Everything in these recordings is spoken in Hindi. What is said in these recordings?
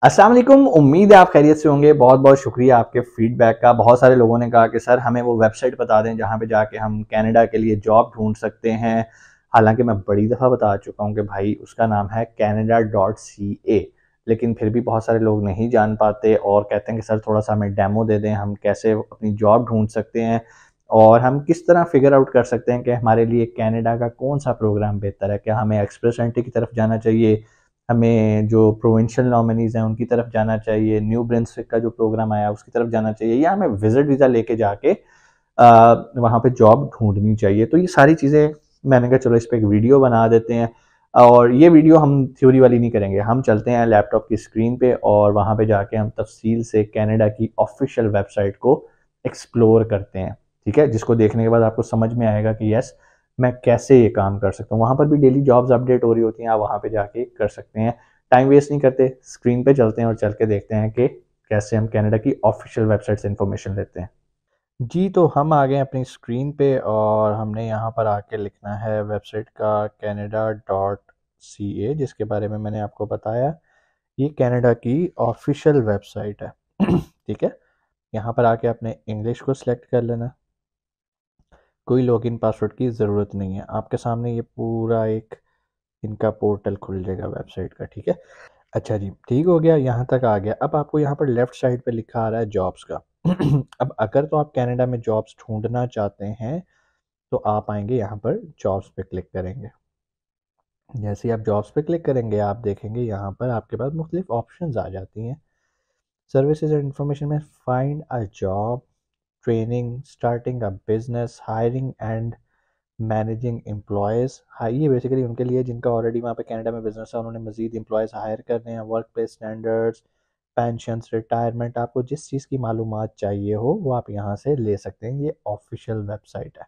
अस्सलाम वालेकुम। उम्मीद है आप खैरियत से होंगे। बहुत बहुत शुक्रिया आपके फीडबैक का। बहुत सारे लोगों ने कहा कि सर हमें वो वेबसाइट बता दें जहाँ पे जाके हम कनाडा के लिए जॉब ढूंढ सकते हैं। हालांकि मैं बड़ी दफ़ा बता चुका हूँ कि भाई उसका नाम है canada.ca, लेकिन फिर भी बहुत सारे लोग नहीं जान पाते और कहते हैं कि सर थोड़ा सा हमें डेमो दे दें, हम कैसे अपनी जॉब ढूंढ सकते हैं और हम किस तरह फिगर आउट कर सकते हैं कि हमारे लिए कनाडा का कौन सा प्रोग्राम बेहतर है। क्या हमें एक्सप्रेस एंट्री की तरफ जाना चाहिए, हमें जो प्रोविंशियल नॉमिनीज़ हैं उनकी तरफ जाना चाहिए, न्यू ब्रंसविक का जो प्रोग्राम आया उसकी तरफ जाना चाहिए, या हमें विजिट वीज़ा लेके जाके वहाँ पे जॉब ढूंढनी चाहिए। तो ये सारी चीज़ें मैंने कहा चलो इस पर एक वीडियो बना देते हैं। और ये वीडियो हम थ्योरी वाली नहीं करेंगे, हम चलते हैं लैपटॉप की स्क्रीन पे और वहाँ पे जाके हम तफसील से कनाडा की ऑफिशियल वेबसाइट को एक्सप्लोर करते हैं। ठीक है, जिसको देखने के बाद आपको समझ में आएगा कि यस मैं कैसे ये काम कर सकता हूँ। वहाँ पर भी डेली जॉब्स अपडेट हो रही होती हैं, आप वहाँ पे जाके कर सकते हैं। टाइम वेस्ट नहीं करते, स्क्रीन पे चलते हैं और चल के देखते हैं कि कैसे हम कनाडा की ऑफिशियल वेबसाइट से इंफॉर्मेशन लेते हैं। जी, तो हम आ गए अपनी स्क्रीन पे और हमने यहाँ पर आके लिखना है वेबसाइट का canada.ca, जिसके बारे में मैंने आपको बताया। ये कनाडा की ऑफिशियल वेबसाइट है। ठीक है, यहाँ पर आके आपने इंग्लिश को सिलेक्ट कर लेना। कोई लॉगिन पासवर्ड की ज़रूरत नहीं है, आपके सामने ये पूरा एक इनका पोर्टल खुल जाएगा वेबसाइट का। ठीक है, अच्छा जी, ठीक हो गया, यहाँ तक आ गया। अब आपको यहाँ पर लेफ्ट साइड पे लिखा आ रहा है जॉब्स का। अब अगर तो आप कनाडा में जॉब्स ढूंढना चाहते हैं तो आप आएंगे यहाँ पर जॉब्स पे क्लिक करेंगे। जैसे ही आप जॉब्स पे क्लिक करेंगे आप देखेंगे यहाँ पर आपके पास मुख्तलिफ ऑप्शंस आ जाती हैं। सर्विसेज एंड इंफॉर्मेशन में find a job, training, starting a business, hiring and managing employees. हाँ, ये बेसिकली उनके लिए जिनका ऑलरेडी वहाँ पे कनाडा में बिजनेस है, उन्होंने मजीद एम्प्लॉयज़ हायर करने हैं। Work place standards, pensions, retirement, आपको जिस चीज़ की मालूमात चाहिए हो वो आप यहाँ से ले सकते हैं। ये ऑफिशियल वेबसाइट है।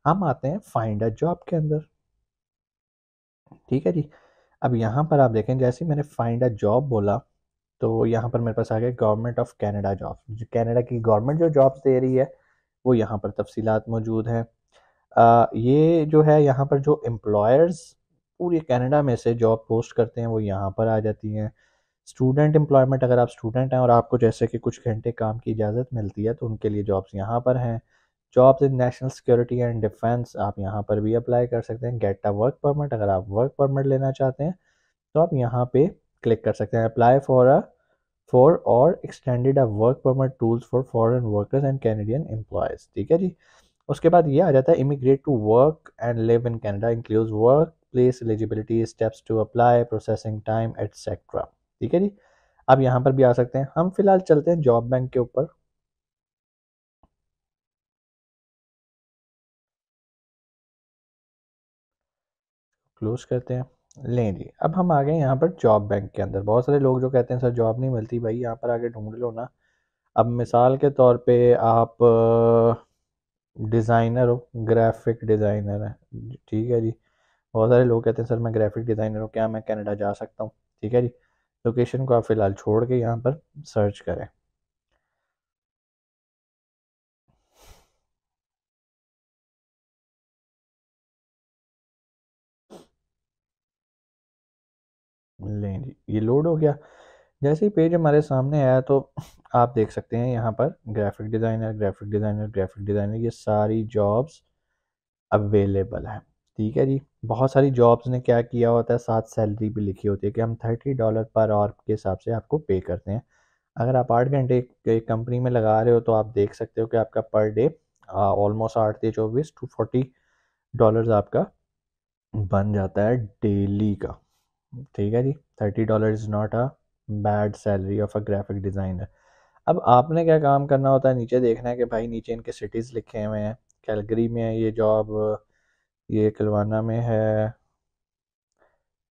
हम आते हैं फाइंड अ जॉब के अंदर। ठीक है जी, अब यहाँ पर आप देखें जैसे ही मैंने फाइंड अ जॉब बोला तो यहाँ पर मेरे पास आ गया गवर्नमेंट ऑफ कनाडा जॉब। जो कनाडा की गवर्नमेंट जो जॉब्स दे रही है वो यहाँ पर तफसीलात मौजूद हैं। ये जो है यहाँ पर जो एम्प्लॉयर्स पूरे कनाडा में से जॉब पोस्ट करते हैं वो यहाँ पर आ जाती हैं। स्टूडेंट एम्प्लॉयमेंट, अगर आप स्टूडेंट हैं और आपको जैसे कि कुछ घंटे काम की इजाज़त मिलती है तो उनके लिए जॉब्स यहाँ पर हैं। Jobs in national security and defence, आप यहाँ पर भी अप्लाई कर सकते हैं। गेट अ वर्क परमिट, अगर आप वर्क परमिट लेना चाहते हैं तो आप यहाँ पे क्लिक कर सकते हैं। Apply for or extended a work permit tools for foreign workers and Canadian employers. ठीक है जी, उसके बाद ये आ जाता है immigrate to work and live in Canada includes work place eligibility, steps to apply, processing time etcetera. ठीक है जी, अब यहाँ पर भी आ सकते हैं। हम फिलहाल चलते हैं जॉब बैंक के ऊपर। क्लोज करते हैं। लें जी, अब हम आ गए यहाँ पर जॉब बैंक के अंदर। बहुत सारे लोग जो कहते हैं सर जॉब नहीं मिलती, भाई यहाँ पर आके ढूंढ लो ना। अब मिसाल के तौर पे आप डिज़ाइनर हो, ग्राफिक डिज़ाइनर है। ठीक है जी, बहुत सारे लोग कहते हैं सर मैं ग्राफिक डिज़ाइनर हूँ, क्या मैं कनाडा जा सकता हूँ। ठीक है जी, लोकेशन को आप फ़िलहाल छोड़ के यहाँ पर सर्च करें। लें जी, ये लोड हो गया। जैसे ही पेज हमारे सामने आया तो आप देख सकते हैं यहाँ पर graphic designer, graphic designer, graphic designer, ये सारी जॉब्स अवेलेबल है। ठीक है जी, बहुत सारी जॉब्स ने क्या किया होता है, साथ सैलरी भी लिखी होती है कि हम $30 पर आवर के हिसाब से आपको पे करते हैं। अगर आप 8 घंटे एक कंपनी में लगा रहे हो तो आप देख सकते हो कि आपका पर डे ऑलमोस्ट 8 से 24 $240 आपका बन जाता है डेली का। ठीक है जी, $30 is not a bad salary of a graphic designer. अब आपने क्या काम करना होता है, नीचे देखना है कि भाई नीचे इनके सिटीज़ लिखे हुए हैं। कैलगरी में है ये जॉब, ये किलवाना में है,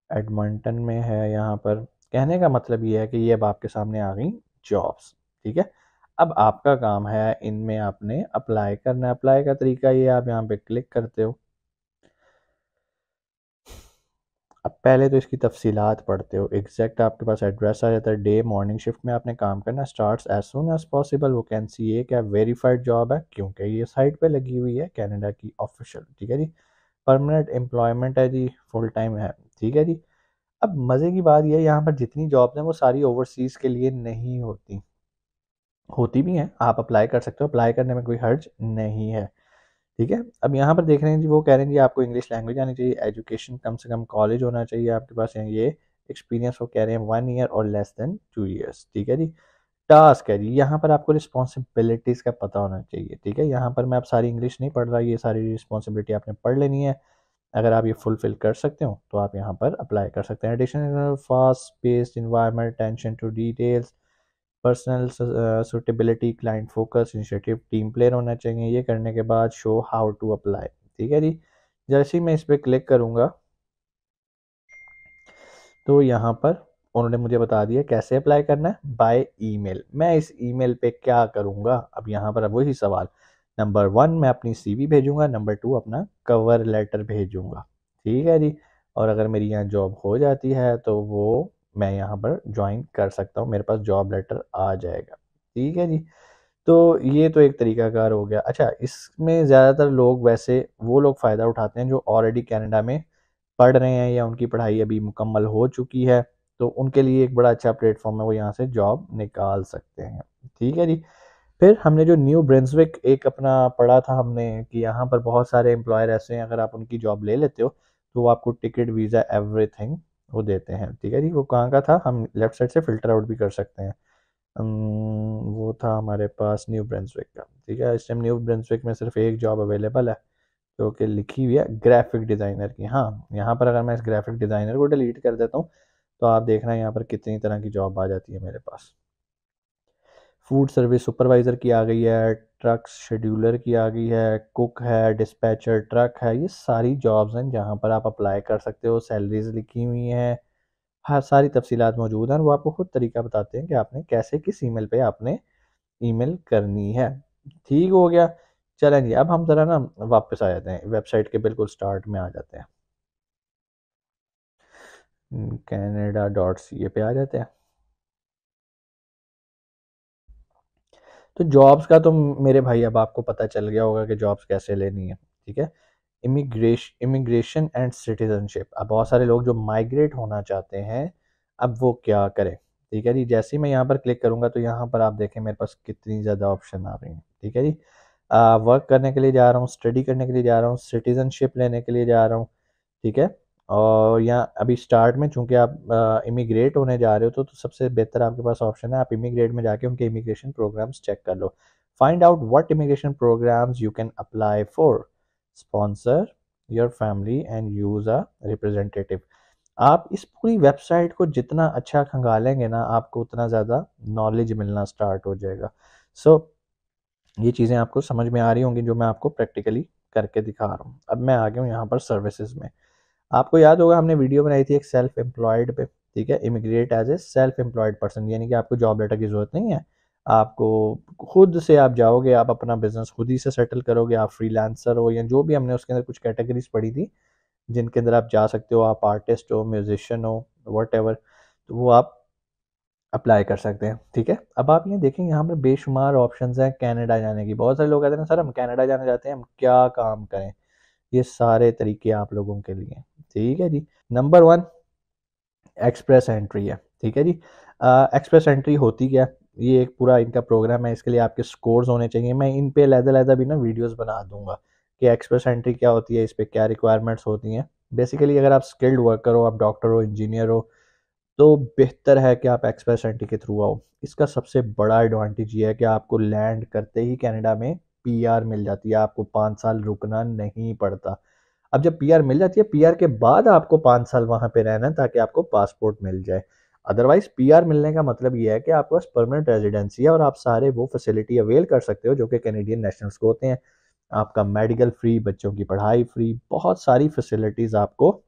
एडमंटन में है। यहाँ पर कहने का मतलब ये है कि ये अब आपके सामने आ गई जॉब्स। ठीक है, अब आपका काम है इनमें आपने अप्लाई करना है। अप्लाई का तरीका ये, आप यहाँ पे क्लिक करते हो। अब पहले तो इसकी तफसीलात पढ़ते हो। एग्जैक्ट आपके पास एड्रेस आ जाता है। डे मॉर्निंग शिफ्ट में आपने काम करना, starts as soon as possible. वो कैन सी ए क्या वेरीफाइड जॉब है क्योंकि ये साइट पे लगी हुई है कनाडा की ऑफिशियल। ठीक है जी, परमानेंट एम्प्लॉयमेंट है जी, फुल टाइम है। ठीक है जी, अब मज़े की बात ये है, यहाँ पर जितनी जॉब्स हैं वो सारी ओवरसीज़ के लिए नहीं होती, होती भी हैं, आप अप्लाई कर सकते हो, अप्लाई करने में कोई हर्ज नहीं है। ठीक है, अब यहाँ पर देख रहे हैं जी, वो कह रहे हैं जी आपको इंग्लिश लैंग्वेज आनी चाहिए, एजुकेशन कम से कम कॉलेज होना चाहिए आपके पास, ये एक्सपीरियंस वो कह रहे हैं 1 ईयर और लेस देन 2 ईयर्स। ठीक है जी, टास्क है जी, यहाँ पर आपको रिस्पॉन्सिबिलिटीज़ का पता होना चाहिए। ठीक है, यहाँ पर मैं अब सारी इंग्लिश नहीं पढ़ रहा, ये सारी रिस्पॉन्सिबिलिटी आपने पढ़ लेनी है। अगर आप ये फुलफिल कर सकते हो तो आप यहाँ पर अप्लाई कर सकते हैं। Additional fast paced environment, attention to details, personal suitability, client focus, initiative, team player होना चाहिए। ये करने के बाद शो हाउ टू अप्लाई। ठीक है जी, जैसे ही मैं इस पर क्लिक करूँगा तो यहाँ पर उन्होंने मुझे बता दिया कैसे अप्लाई करना है, बाय ईमेल। मैं इस ईमेल पे क्या करूँगा, अब यहाँ पर अब वही सवाल, नंबर 1 मैं अपनी सीवी भेजूँगा, नंबर 2 अपना कवर लेटर भेजूँगा। ठीक है जी, और अगर मेरी यहाँ जॉब हो जाती है तो वो मैं यहाँ पर ज्वाइन कर सकता हूँ, मेरे पास जॉब लेटर आ जाएगा। ठीक है जी, तो ये तो एक तरीकाकार हो गया। अच्छा, इसमें ज़्यादातर लोग वैसे वो लोग फ़ायदा उठाते हैं जो ऑलरेडी कनाडा में पढ़ रहे हैं या उनकी पढ़ाई अभी मुकम्मल हो चुकी है, तो उनके लिए एक बड़ा अच्छा प्लेटफॉर्म है, वो यहाँ से जॉब निकाल सकते हैं। ठीक है जी, फिर हमने जो न्यू ब्रिंसविक एक अपना पढ़ा था हमने कि यहाँ पर बहुत सारे एम्प्लॉयर ऐसे हैं, अगर आप उनकी जॉब ले लेते हो तो वो आपको टिकट, वीज़ा, एवरीथिंग वो देते हैं। ठीक है जी, वो कहाँ का था, हम लेफ्ट साइड से फिल्टर आउट भी कर सकते हैं। वो था हमारे पास न्यू ब्रिंसविक का। ठीक है, इस टाइम न्यू ब्रिंसविक में सिर्फ एक जॉब अवेलेबल है जो कि लिखी हुई है ग्राफिक डिज़ाइनर की। हाँ, यहाँ पर अगर मैं इस ग्राफिक डिज़ाइनर को डिलीट कर देता हूँ तो आप देखना यहाँ पर कितनी तरह की जॉब आ जाती है मेरे पास। फूड सर्विस सुपरवाइज़र की आ गई है, ट्रक शेड्यूलर की आ गई है, कुक है, डिस्पैचर ट्रक है, ये सारी जॉब्स हैं जहाँ पर आप अप्लाई कर सकते हो। सैलरीज लिखी हुई हैं, हर सारी तफसीलात मौजूद हैं, और वो आपको खुद तरीका बताते हैं कि आपने कैसे किस ईमेल पे आपने ईमेल करनी है। ठीक हो गया, चलें जी, अब हम ज़रा ना वापस आ जाते हैं, वेबसाइट के बिल्कुल स्टार्ट में आ जाते हैं, canada.ca पे आ जाते हैं। तो जॉब्स का तो मेरे भाई अब आपको पता चल गया होगा कि जॉब्स कैसे लेनी है। ठीक है, इमिग्रेशन एंड सिटीजनशिप, अब बहुत सारे लोग जो माइग्रेट होना चाहते हैं, अब वो क्या करें। ठीक है जी, जैसे ही मैं यहाँ पर क्लिक करूँगा तो यहाँ पर आप देखें मेरे पास कितनी ज़्यादा ऑप्शन आ रही हैं। ठीक है जी, वर्क करने के लिए जा रहा हूँ, स्टडी करने के लिए जा रहा हूँ, सिटीजनशिप लेने के लिए जा रहा हूँ। ठीक है, और यहाँ अभी स्टार्ट में चूंकि आप इमिग्रेट होने जा रहे हो तो सबसे बेहतर आपके पास ऑप्शन है, आप इमिग्रेट में जाके उनके इमिग्रेशन प्रोग्राम्स चेक कर लो। Find out what immigration programmes you can apply for, sponsor your family and use a representative. आप इस पूरी वेबसाइट को जितना अच्छा खंगालेंगे ना, आपको उतना ज़्यादा नॉलेज मिलना स्टार्ट हो जाएगा। सो ये चीज़ें आपको समझ में आ रही होंगी जो मैं आपको प्रैक्टिकली करके दिखा रहा हूँ। अब मैं आ गया हूँ यहाँ पर सर्विसेज में। आपको याद होगा हमने वीडियो बनाई थी एक सेल्फ एम्प्लॉयड पे। ठीक है, immigrate as a self employed person, यानी कि आपको जॉब लेटर की जरूरत नहीं है, आपको खुद से आप जाओगे, आप अपना बिजनेस खुद ही से सेटल करोगे, आप फ्रीलांसर हो या जो भी, हमने उसके अंदर कुछ कैटेगरीज पढ़ी थी जिनके अंदर आप जा सकते हो, आप आर्टिस्ट हो, म्यूजिशियन हो, वट एवर, तो वो आप अप्लाई कर सकते हैं। ठीक है, अब आप ये देखें यहाँ पर बेशुमार ऑप्शंस हैं कनाडा जाने की। बहुत सारे लोग कहते हैं सर हम कनाडा जाना चाहते हैं, हम क्या काम करें, ये सारे तरीके आप लोगों के लिए। ठीक है जी, नंबर 1 एक्सप्रेस एंट्री है। ठीक है जी, एक्सप्रेस एंट्री होती क्या है, ये एक पूरा इनका प्रोग्राम है, इसके लिए आपके स्कोर्स होने चाहिए। मैं इन पे अलग-अलग भी ना वीडियोस बना दूंगा कि एक्सप्रेस एंट्री क्या होती है, इस पे क्या रिक्वायरमेंट्स होती हैं। बेसिकली अगर आप स्किल्ड वर्कर हो, आप डॉक्टर हो, इंजीनियर हो, तो बेहतर है कि आप एक्सप्रेस एंट्री के थ्रू आओ। इसका सबसे बड़ा एडवांटेज ये है कि आपको लैंड करते ही कनाडा में पीआर मिल जाती है, आपको 5 साल रुकना नहीं पड़ता। अब जब पीआर मिल जाती है, पीआर के बाद आपको 5 साल वहां पे रहना है ताकि आपको पासपोर्ट मिल जाए। अदरवाइज पीआर मिलने का मतलब ये है कि आपके पास परमानेंट रेजिडेंसी है और आप सारे वो फैसिलिटी अवेल कर सकते हो जो कि कैनेडियन नेशनल्स को होते हैं। आपका मेडिकल फ्री, बच्चों की पढ़ाई फ्री, बहुत सारी फैसिलिटीज आपको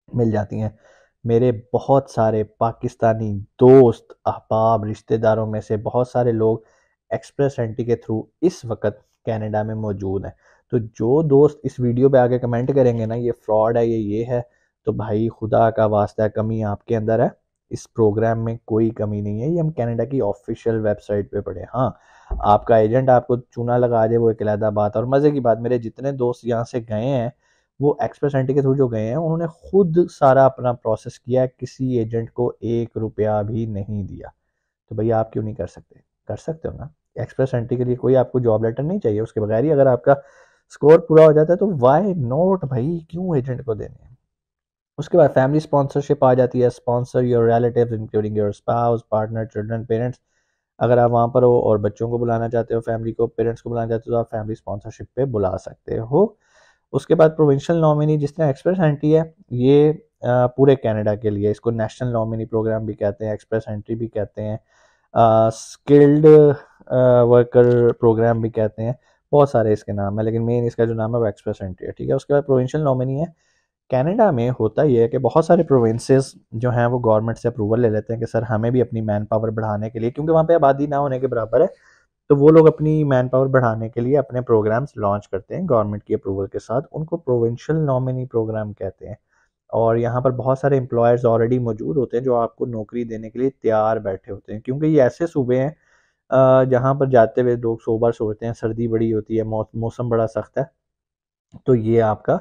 मिल जाती हैं। मेरे बहुत सारे पाकिस्तानी दोस्त, अहबाब, रिश्तेदारों में से बहुत सारे लोग एक्सप्रेस एंट्री के थ्रू इस वक्त कनाडा में मौजूद हैं। तो जो दोस्त इस वीडियो पे आके कमेंट करेंगे ना ये फ्रॉड है, ये है, तो भाई खुदा का वास्ता है, कमी आपके अंदर है। इस प्रोग्राम में कोई कमी नहीं है, ये हम कनाडा की ऑफिशियल वेबसाइट पे पढ़े। हाँ, आपका एजेंट आपको चूना लगा दे वो एक अलग बात। और मज़े की बात, मेरे जितने दोस्त यहाँ से गए हैं वो एक्सप्रेस एंट्री के थ्रू जो गए हैं उन्होंने खुद सारा अपना प्रोसेस किया, किसी एजेंट को 1 रुपया भी नहीं दिया। तो भैया आप क्यों नहीं कर सकते? कर सकते हो ना। एक्सप्रेस एंट्री के लिए कोई आपको जॉब लेटर नहीं चाहिए, उसके बगैर ही अगर आपका स्कोर पूरा हो जाता है तो वाई नॉट भाई, क्यों एजेंट को देने हैं। उसके बाद फैमिली स्पॉन्सरशिप आ जाती है, sponsor your relatives including your spouse, partner, children, parents. अगर आप वहाँ पर हो और बच्चों को बुलाना चाहते हो, फैमिली को, पेरेंट्स को बुलाना चाहते हो, तो आप फैमिली स्पॉन्सरशिप पे बुला सकते हो। उसके बाद प्रोविंशियल नॉमिनी, जिस तरह एक्सप्रेस एंट्री है, ये पूरे कनाडा के लिए, इसको नेशनल नॉमिनी प्रोग्राम भी कहते हैं, एक्सप्रेस एंट्री भी कहते हैं, स्किल्ड वर्कर प्रोग्राम भी कहते हैं, बहुत सारे इसके नाम है, लेकिन मेन इसका जो नाम है वो एक्सप्रेस एंट्री है। ठीक है, उसके बाद प्रोविंशियल नॉमिनी है। कनाडा में होता ये है कि बहुत सारे प्रोविंसेस जो हैं वो गवर्नमेंट से अप्रूवल ले लेते हैं कि सर हमें भी अपनी मैन पावर बढ़ाने के लिए, क्योंकि वहाँ पे आबादी ना होने के बराबर है, तो वो लोग अपनी मैन पावर बढ़ाने के लिए अपने प्रोग्राम्स लॉन्च करते हैं गवर्नमेंट की अप्रूवल के साथ। उनको प्रोविंशियल नॉमिनी प्रोग्राम कहते हैं। और यहाँ पर बहुत सारे एम्प्लॉयर्स ऑलरेडी मौजूद होते हैं जो आपको नौकरी देने के लिए तैयार बैठे होते हैं, क्योंकि ये ऐसे सूबे हैं जहाँ पर जाते हुए लोग सोबर सोचते हैं, सर्दी बड़ी होती है, मौसम बड़ा सख्त है। तो ये आपका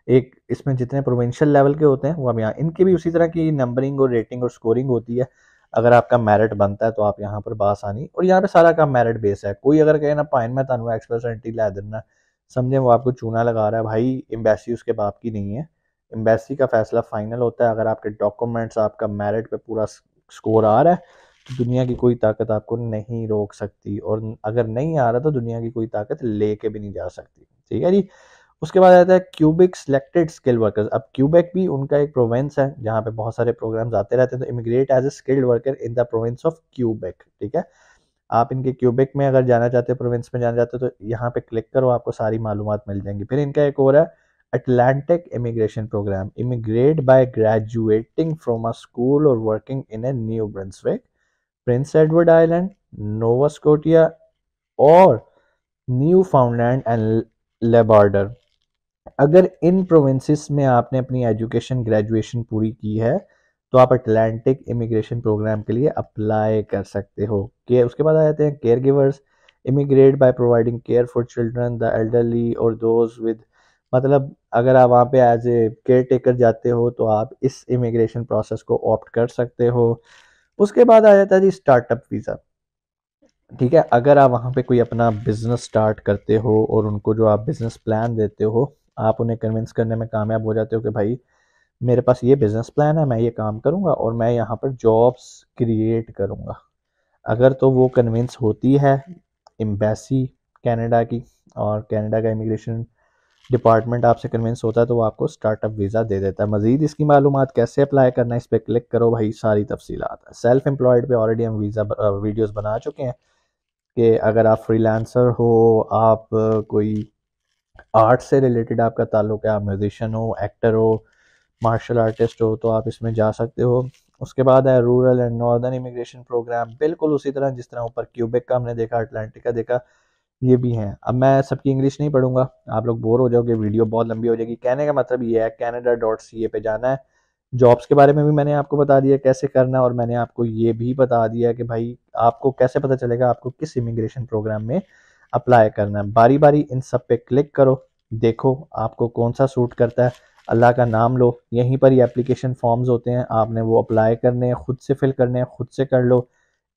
एक, इसमें जितने प्रोविंशियल लेवल के होते हैं वो अब यहाँ, इनकी भी उसी तरह की नंबरिंग और रेटिंग और स्कोरिंग होती है। अगर आपका मेरिट बनता है तो आप यहाँ पर बासानी, और यहाँ पे सारा काम मेरिट बेस है। कोई अगर कहे ना पाइन में तनवा एक्सप्रेस एंट्री ला देना, समझे वो आपको चूना लगा रहा है। भाई एम्बेसी उसके बाप की नहीं है, एम्बेसी का फैसला फाइनल होता है। अगर आपके डॉक्यूमेंट्स, आपका मेरिट पे पूरा स्कोर आ रहा है तो दुनिया की कोई ताकत आपको नहीं रोक सकती, और अगर नहीं आ रहा तो दुनिया की कोई ताकत लेके भी नहीं जा सकती। ठीक है जी। उसके बाद आता है क्यूबिक सिलेक्टेड स्किल वर्कर्स। अब क्यूबेक भी उनका एक प्रोविंस है जहाँ पे बहुत सारे प्रोग्राम्स आते रहते हैं। तो immigrate as a skilled worker in the province of Quebec. ठीक है, आप इनके क्यूबेक में अगर जाना चाहते हो, प्रोविंस में जाना चाहते हो, तो यहाँ पे क्लिक करो, आपको सारी मालूमात मिल जाएंगी। फिर इनका एक और है Atlantic immigration programme. Immigrate by graduating from a school और working in a New Brunswick, Prince Edward Island, Nova Scotia और न्यू फाउंडलैंड एंड लेबार्डर। अगर इन प्रोविंसेस में आपने अपनी एजुकेशन ग्रेजुएशन पूरी की है तो आप अटलांटिक इमिग्रेशन प्रोग्राम के लिए अप्लाई कर सकते हो। के उसके बाद आ जाते हैं care givers. Immigrate by providing care for children, the elderly और दोज विद, मतलब अगर आप वहाँ पे एज ए केयर टेकर जाते हो तो आप इस इमिग्रेशन प्रोसेस को ऑप्ट कर सकते हो। उसके बाद आ जाता है जी स्टार्टअप वीज़ा। ठीक है, अगर आप वहाँ पे कोई अपना बिजनेस स्टार्ट करते हो और उनको जो आप बिजनेस प्लान देते हो, आप उन्हें कन्विंस करने में कामयाब हो जाते हो कि भाई मेरे पास ये बिजनेस प्लान है, मैं ये काम करूँगा और मैं यहाँ पर जॉब्स क्रिएट करूँगा। अगर तो वो कन्विंस होती है एम्बेसी कनाडा की, और कनाडा का इमिग्रेशन डिपार्टमेंट आपसे कन्विंस होता है, तो वो आपको स्टार्टअप वीज़ा दे देता है। मजीद इसकी मालूमात कैसे अप्लाई करना है, इस पर क्लिक करो भाई, सारी तफसीलात है। सेल्फ एम्प्लॉयड पे ऑलरेडी हम वीज़ा वीडियोज़ बना चुके हैं कि अगर आप फ्रीलांसर हो, आप कोई आर्ट से रिलेटेड आपका ताल्लुक है, आप म्यूजिशियन हो, एक्टर हो, मार्शल आर्टिस्ट हो, तो आप इसमें जा सकते हो। उसके बाद है rural and northern immigration programme, बिल्कुल उसी तरह जिस तरह ऊपर क्यूबेक का हमने देखा, अटलांटिक का देखा, ये भी हैं। अब मैं सबकी इंग्लिश नहीं पढ़ूंगा, आप लोग बोर हो जाओगे, वीडियो बहुत लंबी हो जाएगी। कहने का मतलब ये है canada.ca पे जाना है। जॉब्स के बारे में भी मैंने आपको बता दिया कैसे करना है, और मैंने आपको ये भी बता दिया कि भाई आपको कैसे पता चलेगा आपको किस इमिग्रेशन प्रोग्राम में अप्लाई करना है। बारी बारी इन सब पे क्लिक करो, देखो आपको कौन सा सूट करता है, अल्लाह का नाम लो, यहीं पर ही एप्लीकेशन फॉर्म्स होते हैं, आपने वो अप्लाई करने हैं, खुद से फिल करने हैं, खुद से कर लो।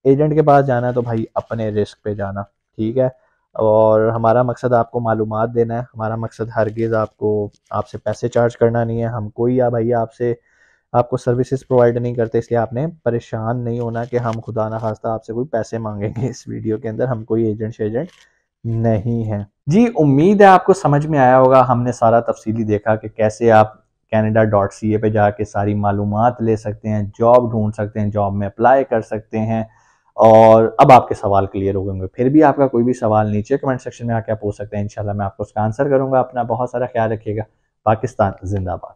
एजेंट के पास जाना है तो भाई अपने रिस्क पे जाना। ठीक है, और हमारा मकसद आपको मालूमात देना है, हमारा मकसद हरगिज़ आपको आपसे पैसे चार्ज करना नहीं है। हम कोई या भाई आपसे आपको सर्विसेज प्रोवाइड नहीं करते, इसलिए आपने परेशान नहीं होना कि हम खुदा ना खास्ता आपसे कोई पैसे मांगेंगे। इस वीडियो के अंदर हम कोई एजेंट नहीं है जी। उम्मीद है आपको समझ में आया होगा। हमने सारा तफसीली देखा कि कैसे आप canada.ca पे जाके सारी मालूमात ले सकते हैं, जॉब ढूंढ सकते हैं, जॉब में अप्लाई कर सकते हैं, और अब आपके सवाल क्लियर हो गए। फिर भी आपका कोई भी सवाल नीचे कमेंट सेक्शन में आके आप पूछ सकते हैं, इंशाल्लाह मैं आपको उसका आंसर करूंगा। अपना बहुत सारा ख्याल रखिएगा। पाकिस्तान जिंदाबाद।